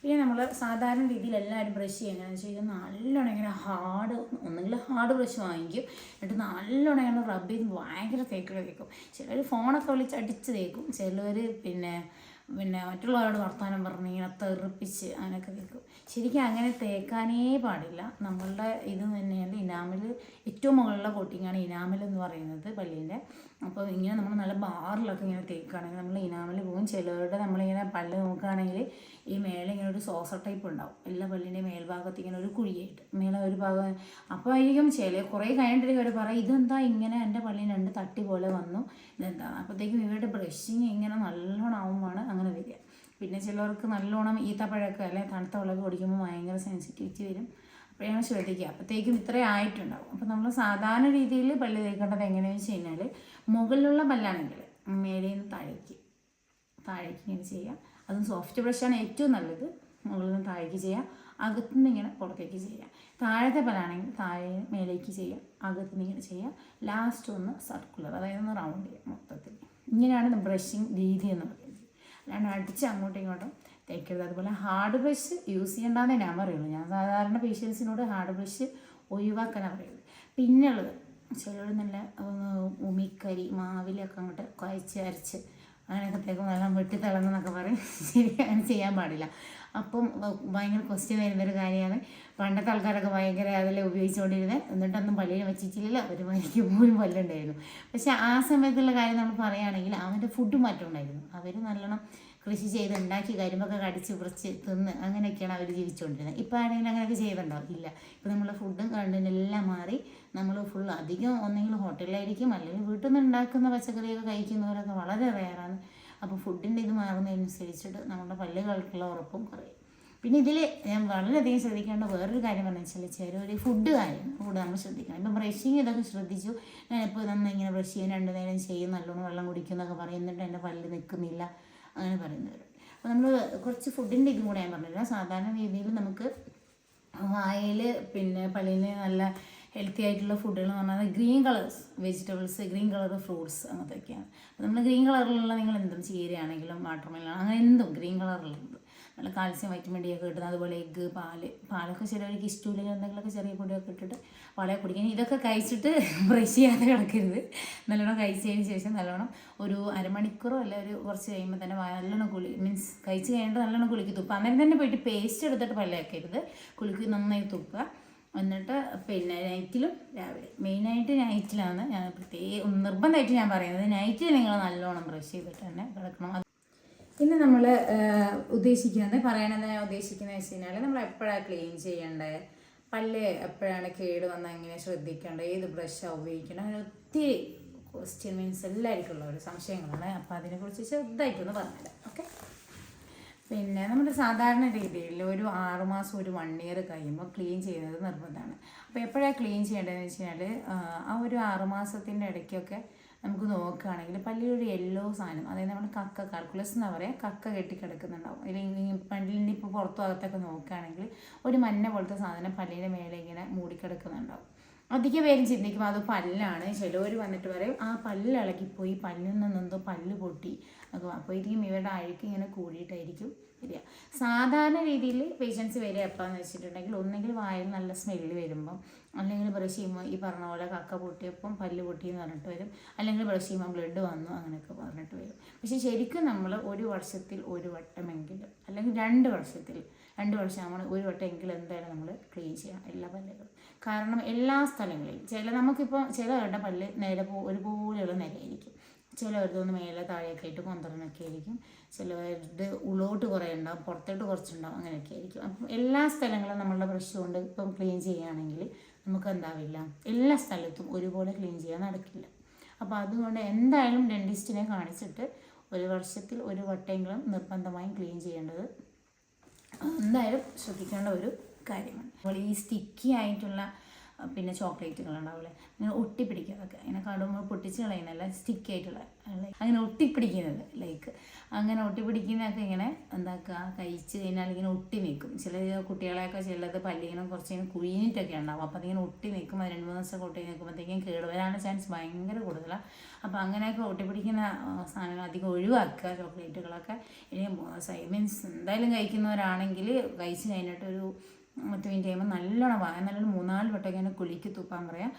പിന്നെ നമ്മൾ സാധാരണ രീതിയിൽ എല്ലാവരും ബ്രഷ് ചെയ്യുകയെന്ന് വെച്ച് കഴിഞ്ഞാൽ നല്ലോണം ഇങ്ങനെ ഒന്നെങ്കിൽ ഹാർഡ് ബ്രഷ് വാങ്ങിക്കും, എന്നിട്ട് നല്ലോണം ഇങ്ങനെ റബ്ബ് ചെയ്ത് ഭയങ്കര തേക്കും. ചിലർ ഫോണൊക്കെ വിളിച്ച് അടിച്ച് തേക്കും, ചിലർ പിന്നെ മറ്റുള്ളവരോട് വർത്തമാനം പറഞ്ഞ് ഇങ്ങനെ തെറിപ്പിച്ച് അങ്ങനെയൊക്കെ തേക്കും. ശരിക്കും അങ്ങനെ തേക്കാനേ പാടില്ല. നമ്മളുടെ ഇത് തന്നെയാണ് ഇനാമൽ, ഏറ്റവും മുകളിലുള്ള കോട്ടിങ്ങാണ് ഇനാമൽ എന്ന് പറയുന്നത് പല്ലിൻ്റെ. അപ്പോൾ ഇങ്ങനെ നമ്മൾ നല്ല ബാറിലൊക്കെ ഇങ്ങനെ തേക്കുകയാണെങ്കിൽ നമ്മൾ ഇനാമൽ പോകും. ചിലവരുടെ നമ്മളിങ്ങനെ പല്ല് നോക്കുകയാണെങ്കിൽ ഈ മേലെ ഇങ്ങനെ ഒരു സോസർ ടൈപ്പ് ഉണ്ടാവും, എല്ലാ പല്ലിൻ്റെയും മേൽഭാഗത്ത് ഇങ്ങനെ ഒരു കുഴിയായിട്ട് മേലെ ഒരു ഭാഗം. അപ്പോൾ ആയിരിക്കും കുറേ കഴിഞ്ഞിട്ട് ഇവർ പറയും ഇതെന്താ ഇങ്ങനെ എൻ്റെ പല്ലിന് 2 തട്ടി പോലെ വന്നു, ഇതെന്താണ്. അപ്പോഴത്തേക്കും ഇവരുടെ ബ്രഷിങ് ഇങ്ങനെ നല്ലോണം ആവുമാണ് അങ്ങനെ വരിക. പിന്നെ ചിലവർക്ക് നല്ലോണം ഈത്തപ്പഴമൊക്കെ അല്ലെങ്കിൽ തണുത്ത വെള്ളമൊക്കെ കുടിക്കുമ്പോൾ ഭയങ്കര സെൻസിറ്റിവിറ്റി വരും. അപ്പോഴാണ് ശ്രദ്ധിക്കുക. അപ്പോഴത്തേക്കും ഇത്രയും ആയിട്ടുണ്ടാവും. അപ്പോൾ നമ്മൾ സാധാരണ രീതിയിൽ പല്ല് തേക്കേണ്ടത് എങ്ങനെയാണെന്ന് വെച്ച് കഴിഞ്ഞാൽ മുകളിലുള്ള പല്ലാണെങ്കിൽ മേലെ നിന്ന് താഴേക്ക് ഇങ്ങനെ ചെയ്യുക. അതും സോഫ്റ്റ് ബ്രഷാണ് ഏറ്റവും നല്ലത്. മുകളിൽ നിന്ന് താഴേക്ക് ചെയ്യുക, അകത്തുനിന്ന് ഇങ്ങനെ പുറത്തേക്ക് ചെയ്യുക. താഴത്തെ പല്ലാണെങ്കിൽ താഴെ മേലേക്ക് ചെയ്യുക, അകത്തുനിന്ന് ഇങ്ങനെ ചെയ്യുക. ലാസ്റ്റ് ഒന്ന് സർക്കുലർ, അതായത് ഒന്ന് റൗണ്ട് ചെയ്യുക മൊത്തത്തിൽ. ഇങ്ങനെയാണ് ബ്രഷിങ് രീതി എന്ന് പറയുന്നത്. അല്ലാണ്ട് അടിച്ച് അങ്ങോട്ടും ഇങ്ങോട്ടും തേക്കരുത്. അതുപോലെ ഹാർഡ് ബ്രഷ് യൂസ് ചെയ്യേണ്ടതെന്നേ ഞാൻ പറയുള്ളൂ. ഞാൻ സാധാരണ പേഷ്യൻസിനോട് ഹാർഡ് ബ്രഷ് ഒഴിവാക്കാനാണ് പറയുന്നത്. പിന്നെയുള്ളത് ചിലർ നല്ല ഉമിക്കരി മാവിലൊക്കെ അങ്ങോട്ട് കുഴച്ച് അരച്ച് അങ്ങനെയൊക്കെ തേക്കും, നല്ല വെട്ടി തിളങ്ങുന്നൊക്കെ പറയും. ശരി, അങ്ങനെ ചെയ്യാൻ പാടില്ല. അപ്പം ഭയങ്കര ക്വസ്റ്റ്യൻ വരുന്നൊരു കാര്യമാണ്. പണ്ടത്തെ ആൾക്കാരൊക്കെ ഭയങ്കര അതിൽ ഉപയോഗിച്ചുകൊണ്ടിരുന്നത്, എന്നിട്ടൊന്നും പല്ലിൽ വെച്ചിട്ടില്ല, ഒരു മണിക്ക് പോലും പല്ലുണ്ടായിരുന്നു. പക്ഷെ ആ സമയത്തുള്ള കാര്യം നമ്മൾ പറയുകയാണെങ്കിൽ അവൻ്റെ ഫുഡ് മാറ്റം ഉണ്ടായിരുന്നു. അവർ നല്ലോണം കൃഷി ചെയ്ത് ഉണ്ടാക്കി കരിമ്പൊക്കെ കടിച്ച് കുറച്ച് തിന്ന് അങ്ങനെയൊക്കെയാണ് അവർ ജീവിച്ചുകൊണ്ടിരുന്നത്. ഇപ്പോൾ ആരെങ്കിലും അങ്ങനെയൊക്കെ ചെയ്തിട്ടുണ്ടാവും? ഇല്ല. ഇപ്പോൾ നമ്മളെ ഫുഡും കണ്ടിനെല്ലാം മാറി നമ്മൾ ഫുൾ അധികം ഒന്നെങ്കിലും ഹോട്ടലിലായിരിക്കും, അല്ലെങ്കിൽ വീട്ടിൽ നിന്ന് ഉണ്ടാക്കുന്ന പച്ചക്കറിയൊക്കെ കഴിക്കുന്നവരൊക്കെ വളരെ റെയറാണ്. അപ്പോൾ ഫുഡിൻ്റെ ഇത് മാറുന്നതനുസരിച്ചിട്ട് നമ്മുടെ പല്ലുകൾക്കുള്ള ഉറപ്പും കുറയും. പിന്നെ ഇതിൽ ഞാൻ വളരെയധികം ശ്രദ്ധിക്കേണ്ട വേറൊരു കാര്യം പറഞ്ഞു വെച്ചാൽ ചിലർ ഫുഡ് നമ്മൾ ശ്രദ്ധിക്കണം. ഇപ്പം ബ്രഷിങ് ഇതൊക്കെ ശ്രദ്ധിച്ചു, ഞാനിപ്പോൾ നന്നായി ഇങ്ങനെ ബ്രഷ് ചെയ്യാൻ 2 നേരം ചെയ്യും, നല്ലോണം വെള്ളം കുടിക്കും എന്നൊക്കെ പറയും, എന്നിട്ട് എൻ്റെ പല്ല് നിൽക്കുന്നില്ല അങ്ങനെ പറയുന്നവർ. അപ്പോൾ നമ്മൾ കുറച്ച് ഫുഡിൻ്റെ ഇതും കൂടെ ഞാൻ പറഞ്ഞില്ല. സാധാരണ രീതിയിൽ നമുക്ക് വായയിൽ പിന്നെ പല്ലിന് നല്ല ഹെൽത്തി ആയിട്ടുള്ള ഫുഡുകൾ എന്ന് പറഞ്ഞാൽ green colours vegetables, green colour fruits അങ്ങനത്തെയൊക്കെയാണ്. അപ്പോൾ നമ്മൾ ഗ്രീൻ കളറിലുള്ള നിങ്ങൾ എന്തും ചീരയാണെങ്കിലും വാട്ടർമെലൺ അങ്ങനെ എന്തും ഗ്രീൻ കളറിലുള്ളത് നല്ല കാൽസ്യം വൈറ്റമിൻ ഡി ഒക്കെ കിട്ടുന്നത്. അതുപോലെ എഗ്ഗ്, പാലൊക്കെ ചിലവർക്ക് ഇഷ്ടമില്ലെങ്കിൽ എന്തെങ്കിലുമൊക്കെ ചെറിയ പൊടിയൊക്കെ ഇട്ടിട്ട് പാലൊക്കെ കുടിക്കാൻ. ഇതൊക്കെ കഴിച്ചിട്ട് ബ്രഷ് ചെയ്യാതെ കിടക്കരുത്. നല്ലോണം കഴിച്ചതിന് ശേഷം നല്ലോണം ഒരു അരമണിക്കൂറോ അല്ല ഒരു കുറച്ച് കഴിയുമ്പോൾ തന്നെ നല്ലോണം മീൻസ് കഴിച്ച് കഴിഞ്ഞിട്ട് നല്ലോണം കുളിക്ക് തുപ്പുക. അന്നേരം തന്നെ പോയിട്ട് പേസ്റ്റ് എടുത്തിട്ട് പല്ലേക്കരുത്, കുളിക്ക് നന്നായി തുപ്പുക. എന്നിട്ട് പിന്നെ നൈറ്റിലും രാവിലെ, മെയിനായിട്ട് നൈറ്റിലാണ് ഞാൻ നിർബന്ധമായിട്ട് ഞാൻ പറയുന്നത്. നൈറ്റിൽ നിങ്ങൾ നല്ലോണം ബ്രഷ് ചെയ്തിട്ട് തന്നെ കിടക്കണം. പിന്നെ നമ്മൾ പറയണത് ഞാൻ ഉദ്ദേശിക്കുന്നത് വെച്ച് കഴിഞ്ഞാൽ നമ്മൾ എപ്പോഴാണ് ക്ലീൻ ചെയ്യേണ്ടത്, പല്ല് എപ്പോഴാണ് കേട് വന്നാൽ എങ്ങനെ ശ്രദ്ധിക്കേണ്ടത്, ഏത് ബ്രഷാണ് ഉപയോഗിക്കേണ്ടത്, അങ്ങനെ ഒത്തിരി ക്വസ്റ്റ്യൻ മീൻസ് എല്ലാവർക്കും ഉള്ള ഒരു സംശയങ്ങളാണ്. അപ്പോൾ അതിനെക്കുറിച്ച് ചെറുതായിട്ടൊന്ന് പറഞ്ഞുതരാം. ഓക്കെ. പിന്നെ നമ്മുടെ സാധാരണ രീതിയിൽ ഒരു 6 മാസം ഒരു 1 ഇയർ കഴിയുമ്പോൾ ക്ലീൻ ചെയ്യുന്നത് നിർബന്ധമാണ്. അപ്പോൾ എപ്പോഴാണ് ക്ലീൻ ചെയ്യേണ്ടതെന്ന് വെച്ച് കഴിഞ്ഞാൽ ആ ഒരു 6 മാസത്തിൻ്റെ ഇടയ്ക്കൊക്കെ നമുക്ക് നോക്കുകയാണെങ്കിൽ പല്ലിലൊരു യെല്ലോ സാധനം, അതായത് നമ്മൾ കാൽക്കുലസ് എന്നാ പറയുക, കക്ക കെട്ടിക്കിടക്കുന്നുണ്ടാവും. അല്ലെങ്കിൽ പല്ലിൻ്റെ ഇപ്പോൾ പുറത്തു ഭാഗത്തൊക്കെ നോക്കുകയാണെങ്കിൽ ഒരു മഞ്ഞ പോലത്തെ സാധനം പല്ലിൻ്റെ മേലെ ഇങ്ങനെ മൂടിക്കിടക്കുന്നുണ്ടാവും. അധികം പേരും ചിന്തിക്കും അത് പല്ലാണ്. ചിലവർ വന്നിട്ട് പറയും ആ പല്ല് ഇളകിപ്പോയി, പല്ലിൽ നിന്നെന്തോ പല്ല് പൊട്ടി ഒക്കെ. അപ്പോഴേക്കും ഇവരുടെ അഴുക്ക് ഇങ്ങനെ കൂടിയിട്ടായിരിക്കും വരിക. സാധാരണ രീതിയിൽ പേഷ്യൻസ് വരിക എപ്പോഴാന്ന് വെച്ചിട്ടുണ്ടെങ്കിൽ ഒന്നെങ്കിൽ വായിൽ നല്ല സ്മെല്ല് വരുമ്പം, അല്ലെങ്കിൽ ബ്രഷ് ചെയ്യുമ്പോൾ ഈ പറഞ്ഞ പോലെ കക്ക പൊട്ടിയപ്പം പല്ല് പൊട്ടി എന്ന് പറഞ്ഞിട്ട് വരും, അല്ലെങ്കിൽ ബ്രഷ് ചെയ്യുമ്പോൾ ബ്ലഡ് വന്നു അങ്ങനെയൊക്കെ പറഞ്ഞിട്ട് വരും. പക്ഷേ ശരിക്കും നമ്മൾ ഒരു വർഷത്തിൽ ഒരു വട്ടമെങ്കിലും, അല്ലെങ്കിൽ 2 വർഷത്തിൽ 2 വർഷമാകുമ്പോൾ ഒരു വട്ടമെങ്കിലും എന്തായാലും നമ്മൾ ക്ലീൻ ചെയ്യണം എല്ലാ പല്ലുകളും. കാരണം എല്ലാ സ്ഥലങ്ങളിലും നമുക്കിപ്പോൾ ചിലവരുടെ പല്ല് ഒരുപോലെയുള്ള നിലയായിരിക്കും, ചിലവരുടെ മേലെ താഴെയൊക്കെ ആയിട്ട് കൊന്തറനൊക്കെ ആയിരിക്കും, ചിലവരുടെ ഉള്ളോട്ട് കുറേ ഉണ്ടാവും, പുറത്തോട്ട് കുറച്ചുണ്ടാവും, അങ്ങനെയൊക്കെ ആയിരിക്കും. അപ്പം എല്ലാ സ്ഥലങ്ങളും നമ്മളുടെ ബ്രഷ് കൊണ്ട് ഇപ്പം ക്ലീൻ ചെയ്യുകയാണെങ്കിൽ നമുക്ക് എന്താവില്ല, എല്ലാ സ്ഥലത്തും ഒരുപോലെ ക്ലീൻ ചെയ്യാൻ നടക്കില്ല. അപ്പോൾ അതുകൊണ്ട് എന്തായാലും ഡെൻറ്റിസ്റ്റിനെ കാണിച്ചിട്ട് ഒരു വർഷത്തിൽ ഒരു വട്ടമെങ്കിലും നിർബന്ധമായും ക്ലീൻ ചെയ്യേണ്ടത് എന്തായാലും ശ്രദ്ധിക്കേണ്ട ഒരു കാര്യമാണ്. അപ്പോൾ ഈ സ്റ്റിക്കി ആയിട്ടുള്ള പിന്നെ ചോക്ലേറ്റുകൾ ഉണ്ടാവില്ലേ, അങ്ങനെ ഒട്ടിപ്പിടിക്കുക, അതൊക്കെ ഇങ്ങനെ കടുമ്പോൾ പൊട്ടിച്ച് കളയുന്നതല്ല, സ്റ്റിക്കായിട്ടുള്ള അങ്ങനെ ഒട്ടിപ്പിടിക്കുന്നത്, ലൈക്ക് അങ്ങനെ ഒട്ടിപ്പിടിക്കുന്നതൊക്കെ ഇങ്ങനെ എന്താക്കുക, കഴിച്ച് കഴിഞ്ഞാൽ ഇങ്ങനെ ഒട്ടി നിൽക്കും. ചില കുട്ടികളെയൊക്കെ ചിലത് പല്ലിങ്ങനെ കുറച്ചിങ്ങനെ കുഴിഞ്ഞിട്ടൊക്കെ ഉണ്ടാവും. അപ്പോൾ അതിങ്ങനെ ഒട്ടി നിൽക്കും. അത് 2-3 ദിവസമൊക്കെ ഒട്ടി നിൽക്കുമ്പോഴത്തേക്കും കേടുവരാനുള്ള ചാൻസ് ഭയങ്കര കൂടുതലാണ്. അപ്പോൾ അങ്ങനെയൊക്കെ ഒട്ടിപ്പിടിക്കുന്ന സാധനങ്ങൾ അധികം ഒഴിവാക്കുക, ചോക്ലേറ്റുകളൊക്കെ. ഇനി മീൻസ് എന്തായാലും കഴിക്കുന്നവരാണെങ്കിൽ കഴിച്ച് കഴിഞ്ഞിട്ടൊരു 10 മിനിറ്റ് കഴിയുമ്പോൾ നല്ലോണം നല്ലൊരു 3-4 വട്ടമൊക്കെ ഇങ്ങനെ കുലുക്കി തുപ്പാൻ പറയാം.